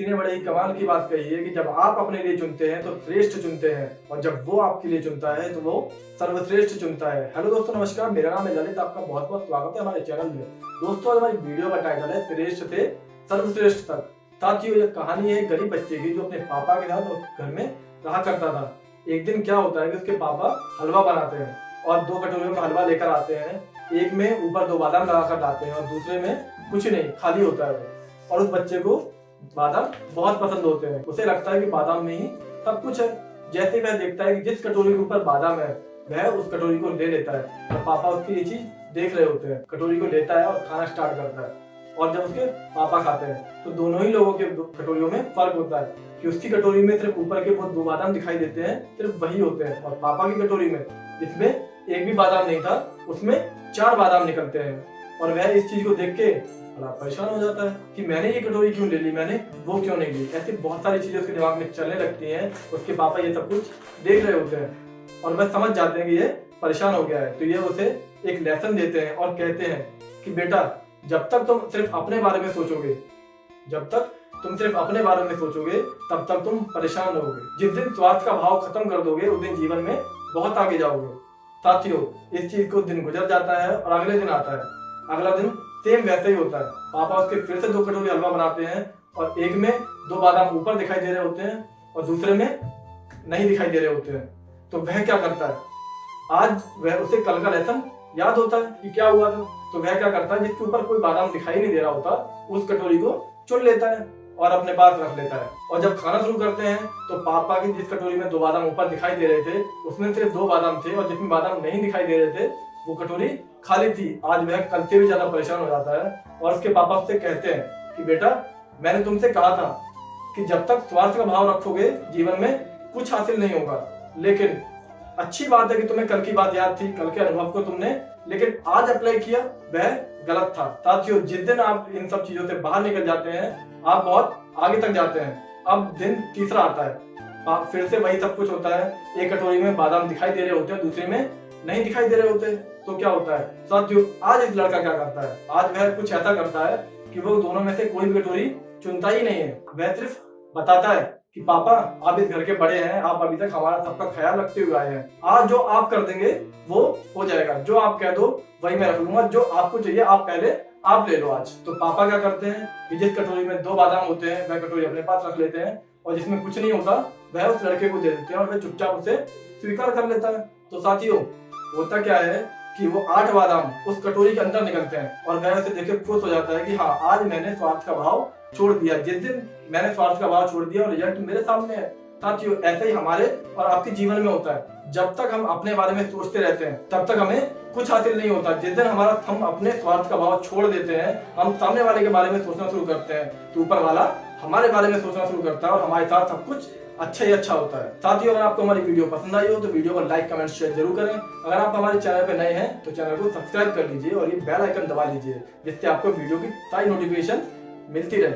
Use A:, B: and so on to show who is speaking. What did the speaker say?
A: किसी ने बड़े ही कमाल की बात कही है कि जब आप अपने लिए चुनते हैं तो श्रेष्ठ चुनते हैं, और जब वो आपके लिए चुनता है तो वो सर्वश्रेष्ठ चुनता है। हेलो दोस्तों, नमस्कार। मेरा नाम है ललित। आपका बहुत बहुत स्वागत है हमारे चैनल में। दोस्तों, हमारी वीडियो का टाइटल है श्रेष्ठ से सर्वश्रेष्ठ तक। साथियों, ये कहानी है एक गरीब बच्चे की जो अपने पापा के साथ घर में रहा करता था। एक दिन क्या होता है कि उसके पापा हलवा बनाते हैं और 2 कटोरियों में हलवा लेकर आते हैं। एक में ऊपर 2 बादाम लगाकर लाते हैं और दूसरे में कुछ नहीं, खाली होता है वो। और उस बच्चे को बादाम बहुत पसंद होते हैं। उसे लगता है कि बादाम में ही सब कुछ है। जैसे वह देखता है कि जिस कटोरी के ऊपर बादाम है वह उस कटोरी को ले लेता है, और पापा उसकी ये चीज देख रहे होते हैं। कटोरी को लेता है और खाना स्टार्ट करता है, और जब उसके पापा खाते हैं तो दोनों ही लोगों के कटोरियों में फर्क होता है कि उसकी कटोरी में सिर्फ ऊपर के वो 2 बादाम दिखाई देते हैं, सिर्फ वही होते हैं, और पापा की कटोरी में जिसमें एक भी बादाम नहीं था उसमें 4 बादाम निकलते हैं। और वह इस चीज को देख के बड़ा परेशान हो जाता है कि मैंने ये कटोरी क्यों ले ली, मैंने वो क्यों नहीं ली। ऐसी बहुत सारी चीजें उसके दिमाग में चलने लगती हैं। उसके पापा ये सब कुछ देख रहे होते हैं और वह समझ जाते हैं कि ये परेशान हो गया है। तो ये उसे एक लेसन देते हैं और कहते हैं कि बेटा, जब तक तुम सिर्फ अपने बारे में सोचोगे, तब तक तुम परेशान रहोगे। जिस दिन स्वार्थ का भाव खत्म कर दोगे उस दिन जीवन में बहुत आगे जाओगे। साथियों, इस चीज को दिन गुजर जाता है और अगले दिन आता है। अगला दिन सेम वैसे ही होता है। पापा उसके फिर से 2 कटोरी हलवा बनाते हैं और एक में 2 बादाम ऊपर दिखाई दे रहे होते हैं और दूसरे में नहीं दिखाई दे रहे होते हैं। तो वह क्या करता है, आज वह उसे कल का लेसन याद होता है कि क्या हुआ था। तो वह क्या करता है, जिसके ऊपर कोई बादाम दिखाई नहीं दे रहा होता उस कटोरी को चुन लेता है और अपने पास रख लेता है। और जब खाना शुरू करते हैं तो पापा की जिस कटोरी में 2 बादाम ऊपर दिखाई दे रहे थे उसमें सिर्फ 2 बादाम थे, और जिसमें बादाम नहीं दिखाई दे रहे थे वो कटोरी खाली थी। आज वह कल से भी ज्यादा परेशान हो जाता है और उसके पापा उससे कहते हैं कि बेटा, मैंने तुमसे कहा था कि जब तक स्वार्थ का भाव रखोगे जीवन में कुछ हासिल नहीं होगा। लेकिन अच्छी बात है कि तुम्हें कल की बात याद थी, कल के अनुभव को तुमने लेकिन आज अप्लाई किया, वह गलत था। साथियों, जिस दिन आप इन सब चीजों से बाहर निकल जाते हैं आप बहुत आगे तक जाते हैं। अब दिन तीसरा आता है, फिर से वही सब कुछ होता है। एक कटोरी में बादाम दिखाई दे रहे होते हैं, दूसरे में नहीं दिखाई दे रहे होते। तो क्या होता है साथियों, आज इस लड़का क्या करता है, आज वह कुछ ऐसा करता है कि वो दोनों में से कोई भी कटोरी चुनता ही नहीं है। वह सिर्फ बताता है कि पापा, आप इस घर के बड़े हैं, आप अभी तक हमारा सबका ख्याल रखते हुए आए हैं। आज जो आप कर देंगे वो हो जाएगा, जो आप कह दो वही मैं रख लूंगा, जो आपको चाहिए आप पहले आप ले लो आज। तो पापा क्या करते हैं कि जिस कटोरी में 2 बादाम होते हैं वह कटोरी अपने पास रख लेते हैं, और जिसमें कुछ नहीं होता वह उस लड़के को दे देते हैं और वह चुपचाप उसे स्वीकार कर लेता है। तो साथियों, होता क्या है कि वो 8 बादाम उस कटोरी के अंदर निकलते हैं और वह उसे देख खुश हो जाता है कि हाँ, आज मैंने स्वार्थ का भाव छोड़ दिया। जिस दिन मैंने स्वार्थ का भाव छोड़ दिया और रिजल्ट मेरे सामने है। साथियों, ऐसे ही हमारे और आपके जीवन में होता है। जब तक हम अपने बारे में सोचते रहते हैं तब तक हमें कुछ हासिल नहीं होता। जिस दिन हम अपने स्वार्थ का भाव छोड़ देते हैं, हम सामने वाले के बारे में सोचना शुरू करते हैं, तो ऊपर वाला हमारे बारे में सोचना शुरू करता है और हमारे साथ सब कुछ अच्छा ही अच्छा होता है। साथियों, अगर आपको हमारी वीडियो पसंद आई हो तो वीडियो को लाइक, कमेंट, शेयर जरूर करें। अगर आप हमारे चैनल पे नए हैं तो चैनल को सब्सक्राइब कर लीजिए और ये बेल आइकन दबा लीजिए, जिससे आपको वीडियो की सारी नोटिफिकेशन मिलती रहे।